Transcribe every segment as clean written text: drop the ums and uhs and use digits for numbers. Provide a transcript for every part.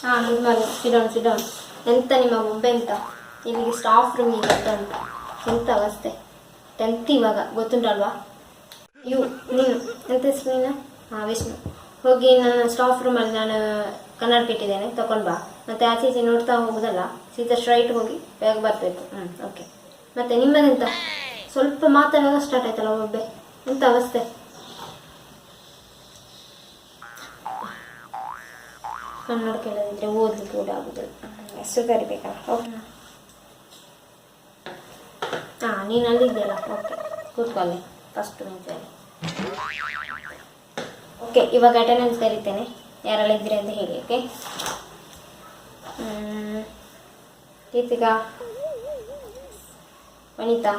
ಹಾಂ good morning. Sit down sit down. ಎಂತ ನಿಮ್ಮ ಒಬ್ಬೆ ಎಂತ ಇಲ್ಲಿಗೆ ಸ್ಟಾಫ್ ರೂಮಿಗೆ ಅಂತ ಉಂಟು. ಎಂತ ಅವಸ್ಥೆ. 10th ಇವಾಗ ಗೊತ್ತುಂಟಲ್ವಾ? ನೀನು ಎಂತ ಹೆಸರು ನೀನು? ಹಾಂ ವಿಷ್ಣು. ಹೋಗಿ ನಾನು ಸ್ಟಾಫ್ ರೂಮಲ್ಲಿ ನಾನು ಕನ್ನಡ ಇಟ್ಟಿದ್ದೇನೆ, ತಗೊಂಡು ಬಾ. ಮತ್ತು ಆಚೆ ಈಚೆ ನೋಡ್ತಾ ಹೋಗೋದಲ್ಲ, ಸೀದಾ ಸ್ಟ್ರೈಟ್ ಹೋಗಿ ಬೇಗ ಬರಬೇಕು. ಓಕೆ. ಮತ್ತು ನಿಮ್ಮದೆಂತ ಸ್ವಲ್ಪ ಮಾತಾಡೋದು ಸ್ಟಾರ್ಟ್ ಆಯ್ತಲ್ಲ ಒಬ್ಬೆ, ಎಂತ ಅವಸ್ಥೆ. ಕನ್ನಡ ಕೇಳದಿದ್ರೆ ಓದಲಿಕ್ಕೆ ಕೂಡ ಆಗೋದಿಲ್ಲ, ಹೆಸರು ಕರಿಬೇಕಲ್ಲ. ಓಕೆ. ಹಾಂ ನೀನು ಅಲ್ಲಿದ್ದೀಯಲ್ಲ, ಓಕೆ ಕೂತ್ಕೊಳ್ಳಿ ಫಸ್ಟ್ ಬೆಂಚಲ್ಲಿ. ಓಕೆ, ಇವಾಗ ಅಟೆಂಡೆನ್ಸ್ ಕರಿತೇನೆ, ಯಾರೆಲ್ಲ ಇದ್ದೀರಿ ಅಂತ ಹೇಳಿ. ಓಕೆ. ಗೀತಿಕಾ, ವನಿತಾ,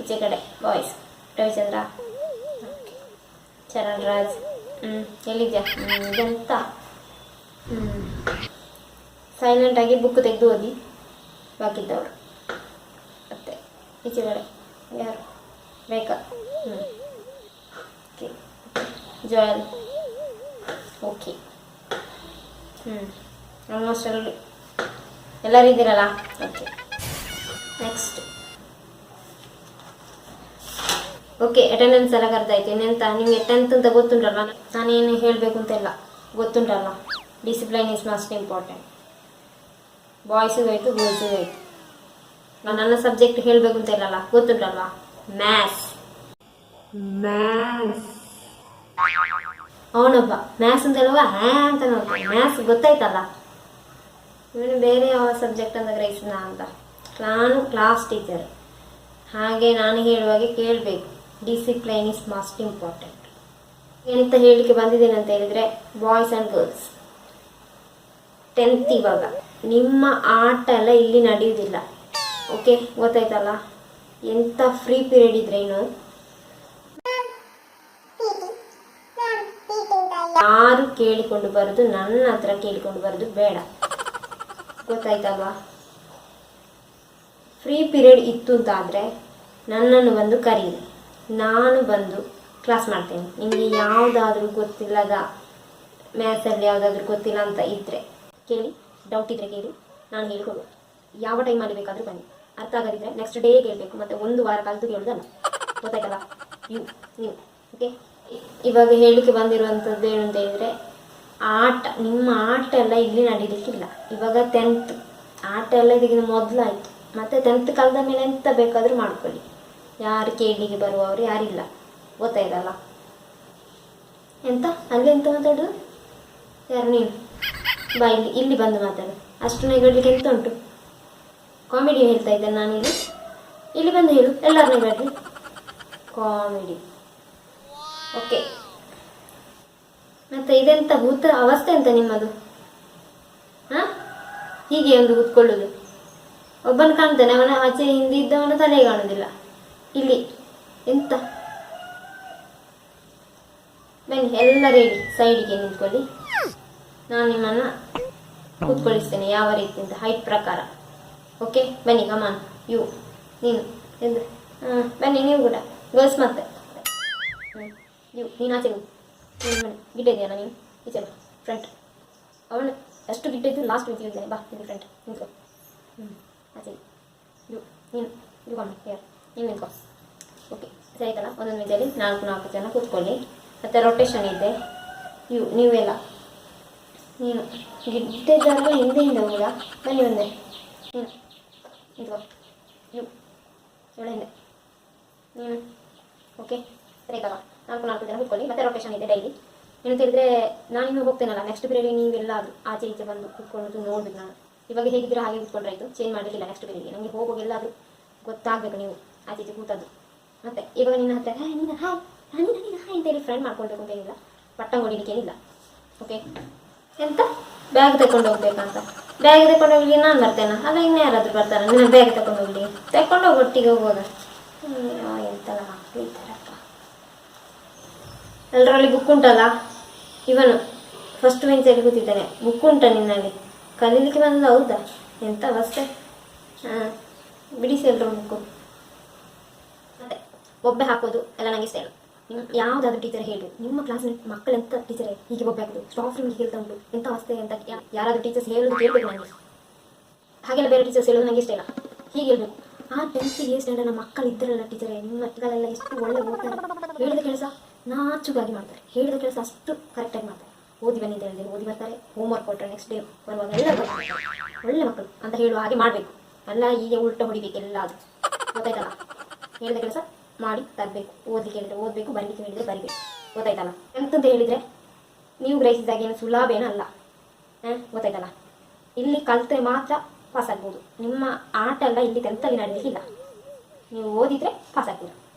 ಈಚೆ ಕಡೆ ಬಾಯ್ಸ್, ರವಿಚಂದ್ರ, ಚರಣ್ ರಾಜ್. ಎಲ್ಲಿದ್ಯಾ? ಇದೆಂತ ಸೈಲೆಂಟಾಗಿ ಬುಕ್ ತೆಗೆದು ಓದಿ ಬಾಕಿದ್ದವರು. ಮತ್ತೆ ಈಚೆ ಕಡೆ ಯಾರು? ರೇಖಾ. ಓಕೆ. ಜೋಯಲ್. ಓಕೆ. ಆಲ್ಮೋಸ್ಟ್ ಎಲ್ಲರೂ ಇದ್ದೀರಲ್ಲ? ಓಕೆ. ನೆಕ್ಸ್ಟ್. ಓಕೆ, ಅಟೆಂಡೆನ್ಸ್ ಎಲ್ಲ ಕರೆದಾಯ್ತು. ಇನ್ನೆಂತ ನಿಮಗೆ 10th ಅಂತ ಗೊತ್ತುಂಟಲ್ವ? ನಾನೇನು ಹೇಳಬೇಕು ಅಂತೆಲ್ಲ ಗೊತ್ತುಂಟಲ್ಲ. Discipline is must important. ಬಾಯ್ಸಿಗೂ ಆಯಿತು ಗರ್ಲ್ಸಿಗೂ ಆಯಿತು. ನನ್ನ ಸಬ್ಜೆಕ್ಟ್ ಹೇಳಬೇಕು ಅಂತ ಇಲ್ಲಲ್ಲ, ಗೊತ್ತುಂಟಲ್ವಾ? ಮ್ಯಾಥ್ಸ್. ಅವನೊಬ್ಬ ಮ್ಯಾಥ್ಸ್ ಅಂತೆಲ್ಲವ ಅಂತ ನೋಡ್ತೀನಿ. ಮ್ಯಾಥ್ಸ್ ಗೊತ್ತಾಯ್ತಲ್ಲ. ಇವನು ಬೇರೆ ಯಾವ ಸಬ್ಜೆಕ್ಟ್ ಅಂತ ಗ್ರಹಿಸಿದ ಅಂತ. ನಾನು ಕ್ಲಾಸ್ ಟೀಚರ್, ಹಾಗೆ ನಾನು ಹೇಳುವಾಗೆ ಕೇಳಬೇಕು. Discipline is must important. ಎಂತ ಹೇಳಲಿಕ್ಕೆ ಬಂದಿದ್ದೇನೆ ಅಂತ ಹೇಳಿದರೆ, ಬಾಯ್ಸ್ ಆ್ಯಂಡ್ ಗರ್ಲ್ಸ್ 10th ಇವಾಗ ನಿಮ್ಮ ಆಟ ಎಲ್ಲ ಇಲ್ಲಿ ನಡೆಯುವುದಿಲ್ಲ. ಓಕೆ, ಗೊತ್ತಾಯ್ತಲ್ಲ? ಎಂಥ ಫ್ರೀ ಪೀರಿಯಡ್ ಇದ್ರೇನು ಯಾರು ಕೇಳಿಕೊಂಡು ಬರೋದು, ನನ್ನ ಹತ್ರ ಕೇಳಿಕೊಂಡು ಬರೋದು ಬೇಡ. ಗೊತ್ತಾಯ್ತಲ್ವಾ? ಫ್ರೀ ಪೀರಿಯಡ್ ಇತ್ತು ಅಂತಾದರೆ ನನ್ನನ್ನು ಬಂದು ಕರೀರಿ, ನಾನು ಬಂದು ಕ್ಲಾಸ್ ಮಾಡ್ತೇನೆ. ನಿಮಗೆ ಯಾವುದಾದ್ರೂ ಗೊತ್ತಿಲ್ಲದ ಮ್ಯಾಥ್ಸಲ್ಲಿ ಯಾವುದಾದ್ರೂ ಗೊತ್ತಿಲ್ಲ ಅಂತ ಇದ್ದರೆ ಕೇಳಿ, ಡೌಟ್ ಇದ್ದರೆ ಕೇಳಿ, ನಾನು ಹೇಳ್ಕೊಡು. ಯಾವ ಟೈಮಲ್ಲಿ ಬೇಕಾದರೂ ಬನ್ನಿ. ಅರ್ಥ ಆಗದಿದ್ದರೆ ನೆಕ್ಸ್ಟ್ ಡೇ ಕೇಳಬೇಕು, ಮತ್ತು 1 ವಾರ ಕಲಿತು ಕೇಳೋದಲ್ಲ. ಗೊತ್ತಾಯ್ತಲ್ಲ? ನೀವು ಓಕೆ. ಇವಾಗ ಹೇಳಲಿಕ್ಕೆ ಬಂದಿರುವಂಥದ್ದು ಏನು ಅಂತ ಹೇಳಿದರೆ, ನಿಮ್ಮ ಆಟ ಎಲ್ಲ ಇಲ್ಲಿ ನಡೀಲಿಕ್ಕಿಲ್ಲ. ಇವಾಗ 10th ಆಟ ಎಲ್ಲ ಇದಕ್ಕಿಂತ ಮೊದಲಾಯಿತು. ಮತ್ತು 10th ಕಳೆದ ಮೇಲೆ ಎಂತ ಬೇಕಾದರೂ ಮಾಡ್ಕೊಳ್ಳಿ. ಯಾರು ಕೇಳಲಿಕ್ಕೆ ಬರುವವರು ಯಾರಿಲ್ಲ. ಗೊತ್ತಾಯ್ತಲ್ಲ? ಎಂತ ಅಲ್ಲಿ ಎಂತ ಮಾತಾಡೋದು? ಯಾರು ನೀನು? ಬಾ ಇಲ್ಲಿ ಬಂದು ಮಾತಾಡು. ಅಷ್ಟು ನೆಗಡ್ಲಿಕ್ಕೆ ಎಂತ ಉಂಟು? ಕಾಮಿಡಿ ಹೇಳ್ತಾ ಇದ್ದೇನೆ ನಾನಿಲ್ಲಿ. ಇಲ್ಲಿ ಬಂದು ಹೇಳು, ಎಲ್ಲರೂ ನೆಗಡ್ರಿ. ಕಾಮಿಡಿ. ಓಕೆ. ಮತ್ತು ಇದೆಂತ ಭೂತ ಅವಸ್ಥೆ ಅಂತ ನಿಮ್ಮದು? ಹಾಂ, ಹೀಗೆ ಒಂದು ಕೂತ್ಕೊಳ್ಳೋದು. ಒಬ್ಬನು ಕಾಣ್ತಾನೆ, ಅವನ ಆಚೆ ಹಿಂದೆ ಇದ್ದವನ ತಲೆ ಕಾಣೋದಿಲ್ಲ. ಇಲ್ಲಿ ಎಂತ? ಬನ್ನಿ ಎಲ್ಲ ರೆಡಿ, ಸೈಡಿಗೆ ನಿಂತ್ಕೊಳ್ಳಿ. ನಾನು ನಿಮ್ಮನ್ನು ಕೂತ್ಕೊಳ್ಳಿಸ್ತೇನೆ ಯಾವ ರೀತಿ ಅಂತ, ಹೈಟ್ ಪ್ರಕಾರ. ಓಕೆ, ಬನ್ನಿ. ಕಮಾನ್ ಯು, ನೀನು ಎಂದು. ಬನ್ನಿ ನೀವು ಕೂಡ, ಗರ್ಲ್ಸ್ ಮತ್ತೆ. ನೀನು ಆಚೆ ಗಿಡ್ಡ ಇದೆಯಲ್ಲ ನೀನು, ಈಚೆ ಬಾ ಫ್ರಂಟ್. ಅವನು ಎಷ್ಟು ಗಿಡ್ಡ ಇದ್ದು ಲಾಸ್ಟ್ ನಿಂತಿದ್ದೇನೆ. ಬಾ ನೀನು ಫ್ರಂಟ್ ನಿಂತ್ಕೊ. ಆಚೆ ನೀನು ಕಮ್ಮ ಯಾರು ನೀನು ನಿಂತ್ಕೊ. ಓಕೆ, ಸರಿ ಆಯ್ತಲ್ಲ? ಒಂದೊಂದು ಮಿತಿಯಲ್ಲಿ 4 ಜನ ಕೂತ್ಕೊಳ್ಳಿ. ಮತ್ತು ರೊಟೇಷನ್ ಇದೆ. ನೀವೆಲ್ಲ ನೀನು ಗಿಡ್ಡ ಜಾಗ ಹಿಂದೆ ಹೋದ. ಬನ್ನಿ ಒಂದೇ. ನೀನು ನಿಂತ್ಕೊ. ಇವಳ ಹಿಂದೆ ನೀನು. ಓಕೆ, ಸರಿ ಆಯ್ತಲ್ಲ? 4 ಜನ ಕೂತ್ಕೊಳ್ಳಿ. ಮತ್ತು ರೊಟೇಷನ್ ಇದೆ ಡೈಲಿ. ಏನಂತ ಹೇಳಿದ್ರೆ, ನಾನಿನ್ನು ಹೋಗ್ತೇನಲ್ಲ, ನೆಕ್ಸ್ಟ್ ಪೀರಿಯಡ್ ನೀವೆಲ್ಲಾದರೂ ಆಚೆ ಈಚೆ ಬಂದು ಕೂತ್ಕೊಂಡು ನೋಡ್ಬೇಕು. ನಾನು ಇವಾಗ ಹೇಗಿದ್ರೆ ಹಾಗೆ ಕೂತ್ಕೊಂಡ್ರೆ ಆಯಿತು, ಚೇಂಜ್ ಮಾಡಲಿಕ್ಕಿಲ್ಲ ನೆಕ್ಸ್ಟ್ ಪೀರಿಯಡ್ಗೆ. ನನಗೆ ಹೋಗುವಾಗ ಎಲ್ಲಾದರೂ ಗೊತ್ತಾಗಬೇಕು ನೀವು ಆಚೆ ಈಚೆ ಕೂತದ್ದು. ಮತ್ತು ಇವಾಗ ನಿನ್ನ ಹತ್ರ ನೀನು ಹಾಯ್ ಅಂತೇಳಿ ಫ್ರೆಂಡ್ ಮಾಡ್ಕೊಳ್ಬೇಕು ಅಂತ ಏನಿಲ್ಲ, ಪಟ್ಟ ಹೊಡಿಲಿಕ್ಕೆ ಏನಿಲ್ಲ. ಓಕೆ. ಎಂತ ಬ್ಯಾಗ್ ತಗೊಂಡು ಹೋಗ್ಬೇಕಂತ? ಬ್ಯಾಗ್ ತಗೊಂಡು ಹೋಗ್ಲಿ ನಾನು ಬರ್ತೇನೆ, ಅಲ್ಲ ಇನ್ನು ಯಾರಾದರೂ ಬರ್ತಾರೆ? ನಿನ್ನ ಬ್ಯಾಗ್ ತಗೊಂಡು ಹೋಗ್ಲಿ, ತಗೊಂಡೋಗಿ ಒಟ್ಟಿಗೆ ಹೋಗೋದು. ಎಂತೆಲ್ಲ ಮಕ್ಕಳು ಇದ್ದಾರಪ್ಪ. ಎಲ್ಲರಲ್ಲಿ ಬುಕ್ ಉಂಟಲ್ಲ? ಇವನು ಫಸ್ಟ್ ಬೆಂಚಲ್ಲಿ ಕೂತಿದ್ದಾನೆ. ಬುಕ್ ಉಂಟ ನಿನ್ನಲ್ಲಿ? ಕಲೀಲಿಕ್ಕೆ ಬಂದ? ಹೌದಾ? ಎಂಥ ಅವಸ್ಥೆ. ಬಿಡಿಸಿ ಎಲ್ಲರೂ ಬುಕ್ಕು. ಮತ್ತೆ ಒಬ್ಬೆ ಹಾಕೋದು ಎಲ್ಲ ನನಗೆ ಇಷ್ಟ ಇಲ್ಲ. ಯಾವುದಾದ್ರೂ ಟೀಚರ್ ಹೇಳಿ, ನಿಮ್ಮ ಕ್ಲಾಸಿನ ಮಕ್ಕಳು ಎಂತ ಟೀಚರೇ ಹೀಗೆ ಹೋಗ್ಬೇಕು, ಸ್ಟಾಫ್ ರೂಮ್ಗೆ ಹೇಳ್ತಾ ಉಂಟು, ಎಂತ ಅವಸ್ಥೆ ಅಂತ ಯಾರಾದರೂ ಟೀಚರ್ಸ್ ಹೇಳೋದು ಕೇಳಬೇಕು ನನಗೆ. ಹಾಗೆಲ್ಲ ಬೇರೆ ಟೀಚರ್ಸ್ ಹೇಳೋದು ನನಗೆ ಇಷ್ಟ ಇಲ್ಲ. ಹೀಗೆ ಹೇಳ್ಬೇಕು, ಆ 10th ಸ್ಟ್ಯಾಂಡರ್ಡ್ನ ಮಕ್ಕಳು ಇದ್ದರಲ್ಲ ಟೀಚರೇ, ನಿಮ್ಮ ಮಕ್ಕಳೆಲ್ಲ ಎಷ್ಟು ಒಳ್ಳೆ ಓದ್ತಾರೆ, ಹೇಳಿದ ಕೆಲಸ ನಾಚುಗಾಗಿ ಮಾಡ್ತಾರೆ, ಹೇಳಿದ ಕೆಲಸ ಅಷ್ಟು ಕರೆಕ್ಟಾಗಿ ಮಾಡ್ತಾರೆ. ಓದಿ ಬನ್ನಿ ಅಂತ ಹೇಳಿದ್ರೆ ಓದಿ ಬರ್ತಾರೆ, ಹೋಮ್ವರ್ಕ್ ಕೊಟ್ಟರೆ ನೆಕ್ಸ್ಟ್ ಡೇ ಬರುವಾಗ ಎಲ್ಲ ಒಳ್ಳೆ ಮಕ್ಕಳು ಅಂತ ಹೇಳುವ ಹಾಗೆ ಮಾಡಬೇಕು. ಅಲ್ಲ ಹೀಗೆ ಉಲ್ಟ ಹೊಡಿಬೇಕು ಎಲ್ಲ. ಅದು ಗೊತ್ತಾಯ್ತಲ್ಲ, ಹೇಳಿದ ಕೆಲಸ ಮಾಡಿ ತರಬೇಕು, ಓದಲಿಕ್ಕೆ ಹೇಳಿದ್ರೆ ಓದಬೇಕು, ಬರಲಿಕ್ಕೆ ಹೇಳಿದರೆ ಬರಿಬೇಕು. ಗೊತ್ತಾಯ್ತಲ್ಲ. ಎಂತಂತ ಹೇಳಿದರೆ ನೀವು ಗ್ರಹಿಸಿದಾಗ ಏನು ಸುಲಭ ಏನಲ್ಲ. ಗೊತ್ತಾಯ್ತಲ್ಲ. ಇಲ್ಲಿ ಕಲಿತ್ರೆ ಮಾತ್ರ ಪಾಸ್ ಆಗ್ಬೋದು. ನಿಮ್ಮ ಆಟ ಎಲ್ಲ ಇಲ್ಲಿ 10th ನಡೀಲಿಕ್ಕಿಲ್ಲ. ನೀವು ಓದಿದರೆ ಪಾಸ್ ಆಗ್ತೀರ.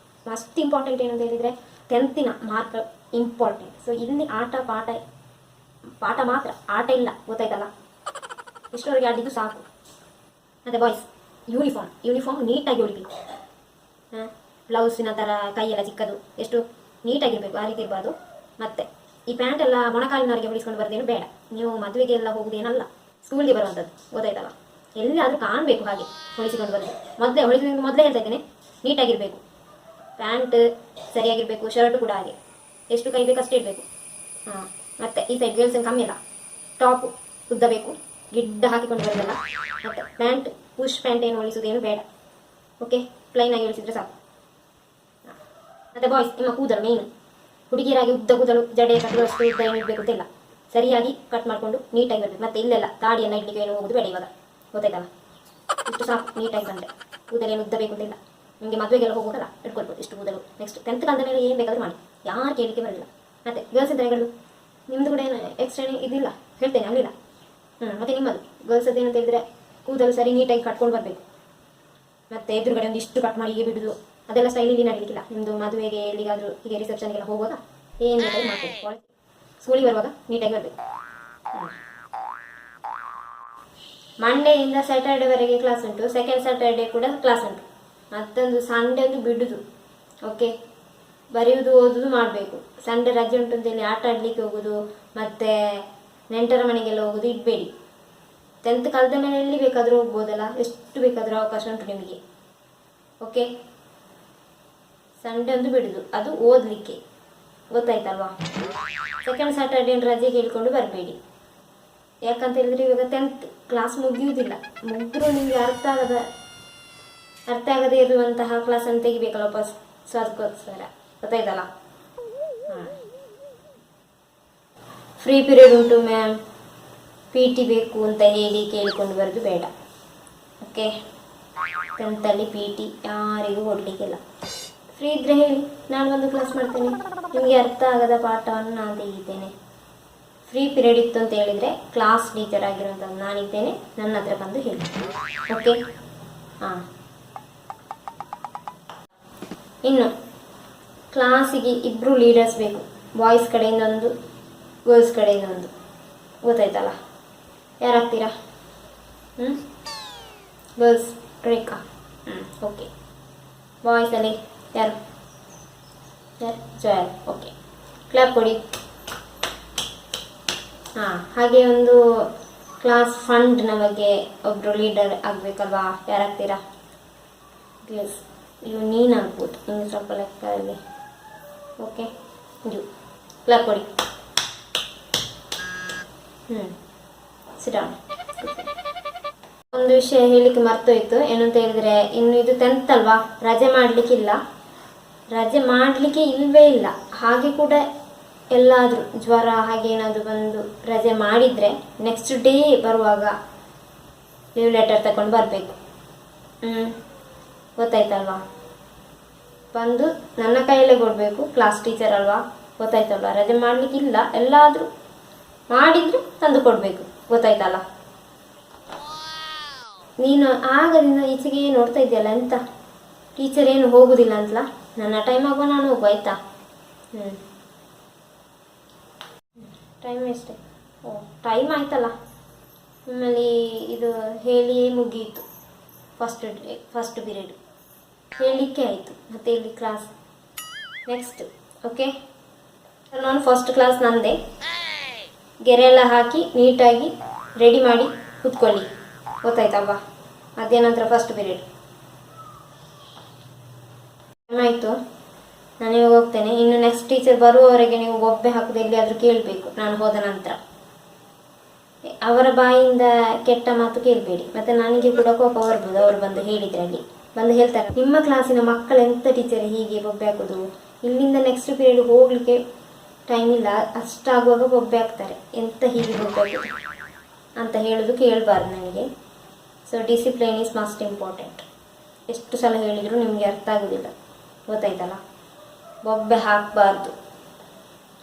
ಮಸ್ಟ್ ಇಂಪಾರ್ಟೆಂಟ್ ಏನಂತ ಹೇಳಿದರೆ 10th ಮಾರ್ಕ್ ಇಂಪಾರ್ಟೆಂಟ್. ಸೊ ಇಲ್ಲಿ ಪಾಠ ಮಾತ್ರ, ಆಟ ಇಲ್ಲ. ಗೊತ್ತಾಯ್ತಲ್ಲ. ಇಷ್ಟರವರೆಗೆ ಆಡಿದ್ದು ಸಾಕು. ಮತ್ತು ಬಾಯ್ಸ್ ಯೂನಿಫಾರ್ಮ್ ನೀಟಾಗಿ ಹೊಡಿಬೇಕು. ಬ್ಲೌಸಿನ ಥರ ಕೈಯೆಲ್ಲ ಚಿಕ್ಕದು, ಎಷ್ಟು ನೀಟಾಗಿರಬೇಕು, ಆ ರೀತಿ ಇರಬಾರ್ದು. ಮತ್ತು ಈ ಪ್ಯಾಂಟ್ ಎಲ್ಲ ಮೊಣಕಾಲಿನವರಿಗೆ ಹೊಡಿಸ್ಕೊಂಡು ಬರೋದೇನು ಬೇಡ. ನೀವು ಮದುವೆಗೆ ಎಲ್ಲ ಹೋಗುವುದೇನಲ್ಲ, ಸ್ಕೂಲ್ಗೆ ಬರುವಂಥದ್ದು. ಗೊತ್ತಾಯ್ತಲ್ಲ. ಎಲ್ಲಾದರೂ ಕಾಣಬೇಕು ಹಾಗೆ ಹೊಳಿಸಿಕೊಂಡು ಬರೋದು. ಮೊದಲೇ ಹೇಳ್ತಾ ಇದ್ದೇನೆ, ನೀಟಾಗಿರಬೇಕು. ಪ್ಯಾಂಟ್ ಸರಿಯಾಗಿರಬೇಕು, ಶರ್ಟ್ ಕೂಡ ಹಾಗೆ ಎಷ್ಟು ಕೈ ಬೇಕು ಅಷ್ಟೇ ಇರಬೇಕು. ಮತ್ತು ಈ ಸೈಡ್ ಗರ್ಲ್ಸ್ ಕಮ್ಮಿ ಅಲ್ಲ, ಟಾಪ್ ಉದ್ದ ಬೇಕು, ಗಿಡ್ಡ ಹಾಕಿಕೊಂಡು ಬರೋದಲ್ಲ. ಮತ್ತು ಪ್ಯಾಂಟ್ ಪುಷ್ ಪ್ಯಾಂಟ್ ಏನು ಹೊಲಿಸೋದೇನು ಬೇಡ. ಓಕೆ, ಪ್ಲೈನಾಗಿ ಹೊಲಿಸಿದ್ರೆ ಸಾಕು. ಮತ್ತು ಬಾಯ್ಸ್, ನಿಮ್ಮ ಕೂದಲು ಮೇಯ್ನು. ಹುಡುಗಿಯರಾಗಿ ಉದ್ದ ಕೂದಲು ಜಡೆ ಕಟ್ಟುವಷ್ಟು ಉದ್ದ ಏನು ಇರಬೇಕು ಅಂತಿಲ್ಲ. ಸರಿಯಾಗಿ ಕಟ್ ಮಾಡಿಕೊಂಡು ನೀಟಾಗಿ ಬರಬೇಕು. ಮತ್ತು ಇಲ್ಲೆಲ್ಲ ತಾಡಿಯನ್ನು ಇಡ್ಲಿಕ್ಕೆ ಏನು ಹೋಗೋದು ಬೇಡ ಇವಾಗ. ಗೊತ್ತಾಯ್ತಲ್ಲ. ಇಷ್ಟು ಸಾಕು, ನೀಟಾಗಿ ಬಂದರೆ. ಕೂದಲೇನು ಉದ್ದ ಬೇಕು ಅಂತಿಲ್ಲ. ನಿಮಗೆ ಮದುವೆಗೆಲ್ಲ ಹೋಗೋದಲ್ಲ, ಇಟ್ಕೊಳ್ಬೋದು ಇಷ್ಟು ಕೂದಲು. ನೆಕ್ಸ್ಟ್ 10th ಕಾಲದ ಮೇಲೆ ಏನು ಬೇಕಾದರೂ ಮಾಡಿ, ಯಾರು ಕೇಳಲಿಕ್ಕೆ ಬರಲಿಲ್ಲ. ಮತ್ತು ಗರ್ಲ್ಸ್ ಅಂತ ಹೇಳೋದು ನಿಮ್ಮದು ಕೂಡ ಏನು ಎಕ್ಸ್ಟ್ರಾ ಇದಿಲ್ಲ, ಹೇಳ್ತೇನೆ ಆಗಲಿಲ್ಲ. ಮತ್ತು ನಿಮ್ಮದು ಗರ್ಲ್ಸದ್ದು ಏನಂತ ಹೇಳಿದರೆ ಕೂದಲು ಸರಿ ನೀಟಾಗಿ ಕಟ್ಕೊಂಡು ಬರಬೇಕು. ಮತ್ತು ಎದುರುಗಡೆ ಒಂದು ಇಷ್ಟು ಕಟ್ ಮಾಡಿ ಹೀಗೆ ಬಿಡೋದು ಅದೆಲ್ಲ ಸ್ಟೈಲಿಗೆ ನಡೀಲಿಕ್ಕಿಲ್ಲ. ನಿಮ್ಮದು ಮದುವೆಗೆ ಎಲ್ಲಿಗಾದರೂ ಹೀಗೆ ರಿಸೆಪ್ಷನ್ಗೆಲ್ಲ ಹೋಗುವಾಗ ಏನು ಬೇಕಾದ್ರೂ ಮಾಡ್ಬೋದು. ಸ್ಕೂಲಿಗೆ ಬರುವಾಗ ನೀಟಾಗಿ ಬರಬೇಕು. ಮಂಡೆಯಿಂದ ಸ್ಯಾಟರ್ಡೇವರೆಗೆ ಕ್ಲಾಸ್ ಉಂಟು, ಸೆಕೆಂಡ್ ಸ್ಯಾಟರ್ಡೇ ಕೂಡ ಕ್ಲಾಸ್ ಉಂಟು. ಮತ್ತೊಂದು ಸಂಡೇ ಒಂದು ಬಿಡುದು. ಓಕೆ, ಬರೆಯುವುದು ಓದುದು ಮಾಡಬೇಕು. ಸಂಡೇ ರಜೆ ಉಂಟು ಅಂತೇಳಿ ಆಟ ಆಡಲಿಕ್ಕೆ ಹೋಗೋದು ಮತ್ತು ನೆಂಟರ ಮನೆಗೆಲ್ಲ ಹೋಗೋದು ಇಡಬೇಡಿ. 10th ಕಳೆದ ಮೇಲೆ ಎಲ್ಲಿ ಬೇಕಾದರೂ ಹೋಗ್ಬೋದಲ್ಲ, ಎಷ್ಟು ಬೇಕಾದರೂ ಅವಕಾಶ ಉಂಟು ನಿಮಗೆ. ಓಕೆ, ಸಂಡೇ ಒಂದು ಬಿಡುದು, ಅದು ಓದಲಿಕ್ಕೆ. ಗೊತ್ತಾಯ್ತಲ್ವಾ. ಸೆಕೆಂಡ್ ಸ್ಯಾಟರ್ಡೇ ರಜೆ ಕೇಳಿಕೊಂಡು ಬರಬೇಡಿ. ಯಾಕಂತ ಹೇಳಿದ್ರೆ ಇವಾಗ 10th ಕ್ಲಾಸ್ ಮುಗಿಯುವುದಿಲ್ಲ. ಮುಗಿದ್ರೂ ನಿಮಗೆ ಅರ್ಥ ಆಗದೇ ಇರುವಂತಹ ಕ್ಲಾಸನ್ನು ತೆಗಿಬೇಕಲ್ಲ ವಾಪಸ್. ಸೊ ಅದಕ್ಕೋಸ್ಕರ. ಗೊತ್ತಾಯ್ತಲ್ಲ. ಫ್ರೀ ಪೀರಿಯಡ್ ಉಂಟು ಮ್ಯಾಮ್, PT ಬೇಕು ಅಂತ ಹೇಳಿ ಕೇಳಿಕೊಂಡು ಬರೋದು ಬೇಡ. ಓಕೆ, 10th PT ಯಾರಿಗೂ ಕೊಡಲಿಕ್ಕಿಲ್ಲ. ಫ್ರೀ ಇದ್ದರೆ ಹೇಳಿ, ನಾನು ಒಂದು ಕ್ಲಾಸ್ ಮಾಡ್ತೇನೆ. ನಿಮಗೆ ಅರ್ಥ ಆಗದ ಪಾಠವನ್ನು ನಾನು ತೆಗಿತೇನೆ. ಫ್ರೀ ಪೀರಿಯಡ್ ಇತ್ತು ಅಂತ ಹೇಳಿದರೆ ಕ್ಲಾಸ್ ಟೀಚರ್ ಆಗಿರುವಂಥದ್ದು ನಾನಿದ್ದೇನೆ, ನನ್ನ ಹತ್ರ ಬಂದು ಹೇಳಿ. ಓಕೆ, ಇನ್ನು ಕ್ಲಾಸಿಗೆ 2 ಲೀಡರ್ಸ್ ಬೇಕು. ಬಾಯ್ಸ್ ಕಡೆಯಿಂದ ಒಂದು, ಗರ್ಲ್ಸ್ ಕಡೆಯಿಂದ ಒಂದು. ಗೊತ್ತಾಯ್ತಲ್ಲ. ಯಾರಾಗ್ತೀರಾ? ಗರ್ಲ್ಸ್ ರೇಖಾ. ಓಕೆ. ಬಾಯ್ಸಲ್ಲಿ ಯಾರು? ಜೋಯಲ್. ಓಕೆ, ಕ್ಲಾಪ್ ಕೊಡಿ. ಹಾಗೆ ಒಂದು ಕ್ಲಾಸ್ ಫಂಡ್ನ ಬಗ್ಗೆ ಒಬ್ಬರು ಲೀಡರ್ ಆಗಬೇಕಲ್ವಾ? ಯಾರಾಗ್ತೀರಾ? ಗರ್ಲ್ಸ್. ನೀನು ಆಗ್ಬೋದು, ನಿಮಗೆ ಸ್ವಲ್ಪ ಲೆಕ್ಕದಲ್ಲಿ. ಓಕೆ, ಕ್ಲಾಪ್ ಕೊಡಿ. Sit down. ಒಂದು ವಿಷಯ ಹೇಳಲಿಕ್ಕೆ ಮರ್ತೋಯ್ತು. ಏನಂತ ಹೇಳಿದರೆ, ಇನ್ನು ಇದು 10th ಅಲ್ವಾ, ರಜೆ ಮಾಡಲಿಕ್ಕಿಲ್ಲ. ರಜೆ ಮಾಡಲಿಕ್ಕೆ ಇಲ್ಲವೇ ಇಲ್ಲ. ಹಾಗೆ ಕೂಡ ಎಲ್ಲಾದರೂ ಜ್ವರ ಹಾಗೆ ಏನಾದರೂ ಬಂದು ರಜೆ ಮಾಡಿದರೆ ನೆಕ್ಸ್ಟ್ ಡೇ ಬರುವಾಗ ಲೀವ್ ಲೆಟರ್ ತಗೊಂಡು ಬರಬೇಕು. ಗೊತ್ತಾಯ್ತಲ್ವಾ. ಬಂದು ನನ್ನ ಕೈಯಲ್ಲೇ ಕೊಡಬೇಕು. ಕ್ಲಾಸ್ ಟೀಚರ್ ಅಲ್ವಾ, ಗೊತ್ತಾಯ್ತಲ್ವಾ. ರಜೆ ಮಾಡಲಿಕ್ಕಿಲ್ಲ, ಎಲ್ಲಾದರೂ ಮಾಡಿದರೆ ತಂದು ಕೊಡಬೇಕು. ಗೊತ್ತಾಯ್ತಲ್ಲ. ನೀನು ಆಗದಿಂದ ಈಚೆಗೆ ನೋಡ್ತಾ ಇದೆಯಲ್ಲ, ಎಂತ ಟೀಚರ್ ಏನು ಹೋಗುವುದಿಲ್ಲ ಅಂತಲ್ಲ. ನನ್ನ ಟೈಮ್ ಆಗುವ ನಾನು ಹೋಗುವ, ಆಯಿತಾ? ಟೈಮ್ ಎಷ್ಟೇ? ಟೈಮ್ ಆಯ್ತಲ್ಲ. ಆಮೇಲೆ ಇದು ಹೇಳಿಯೇ ಮುಗಿಯಿತು. ಫಸ್ಟ್ ಪೀರಿಯಡ್ ಹೇಳಲಿಕ್ಕೆ ಆಯಿತು. ಮತ್ತು ಇಲ್ಲಿ ಕ್ಲಾಸ್ ನೆಕ್ಸ್ಟ್. ಓಕೆ, ನಾನು ಫಸ್ಟ್ ಕ್ಲಾಸ್ ನಂದೇ. ಗೆರೆ ಎಲ್ಲ ಹಾಕಿ ನೀಟಾಗಿ ರೆಡಿ ಮಾಡಿ ಕೂತ್ಕೊಳ್ಳಿ. ಗೊತ್ತಾಯ್ತಲ್ವಾ. ಮಧ್ಯಾಹ್ನ ನಂತರ ಫಸ್ಟ್ ಪೀರಿಯಡ್ ಟೈಮ್ ಆಯಿತು. ನಾನು ಇವಾಗ ಹೋಗ್ತೇನೆ. ಇನ್ನು ನೆಕ್ಸ್ಟ್ ಟೀಚರ್ ಬರುವವರೆಗೆ ನೀವು ಬೊಬ್ಬೆ ಹಾಕೋದು ಎಲ್ಲಿಯಾದರೂ ಕೇಳಬೇಕು ನಾನು ಹೋದ ನಂತರ. ಅವರ ಬಾಯಿಂದ ಕೆಟ್ಟ ಮಾತು ಕೇಳಬೇಡಿ, ಮತ್ತು ನನಗೆ ಕೂಡ ಕೋಪ ಬರ್ಬೋದು ಅವರು ಬಂದು ಹೇಳಿದ್ರೆ. ಅಲ್ಲಿ ಬಂದು ಹೇಳ್ತಾರೆ, ನಿಮ್ಮ ಕ್ಲಾಸಿನ ಮಕ್ಕಳು ಎಂಥ ಟೀಚರ್ ಹೀಗೆ ಬೊಬ್ಬೆ ಹಾಕೋದು, ಇಲ್ಲಿಂದ ನೆಕ್ಸ್ಟ್ ಪೀರಿಯಡ್ ಹೋಗಲಿಕ್ಕೆ ಟೈಮ್ ಇಲ್ಲ, ಅಷ್ಟಾಗುವಾಗ ಬೊಬ್ಬೆ ಹಾಕ್ತಾರೆ, ಎಂತ ಹೀಗೆ ಬೊಬ್ಬೆ ಹಾಕೋದು ಅಂತ ಹೇಳೋದು ಕೇಳಬಾರ್ದು ನನಗೆ. So discipline is must important. ಎಷ್ಟು ಸಲ ಹೇಳಿದರೂ ನಿಮಗೆ ಅರ್ಥ ಆಗೋದಿಲ್ಲ, ಗೊತ್ತಾಯ್ತಲ್ಲ? ಬೊಬ್ಬೆ ಹಾಕಬಾರ್ದು.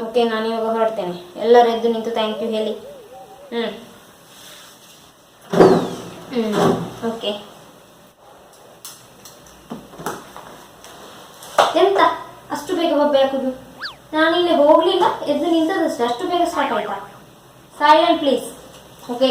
ಓಕೆ, ನಾನು ಇವಾಗ ಹೊರಡ್ತೇನೆ. ಎಲ್ಲರೂ ಎದ್ದು ನಿಂತು ಥ್ಯಾಂಕ್ ಯು ಹೇಳಿ. ಓಕೆ. ಎಂತ ಅಷ್ಟು ಬೇಗ ಬೊಬ್ಬೆ ಹಾಕುದು? ನಾನಿಲ್ಲಿ ಹೋಗಲಿಲ್ಲ, ಎದ್ದು ನಿಂತದಷ್ಟೇ, ಅಷ್ಟು ಬೇಗ ಸ್ಟಾರ್ಟ್ ಆಯ್ತಾ? Silent please. ಓಕೆ.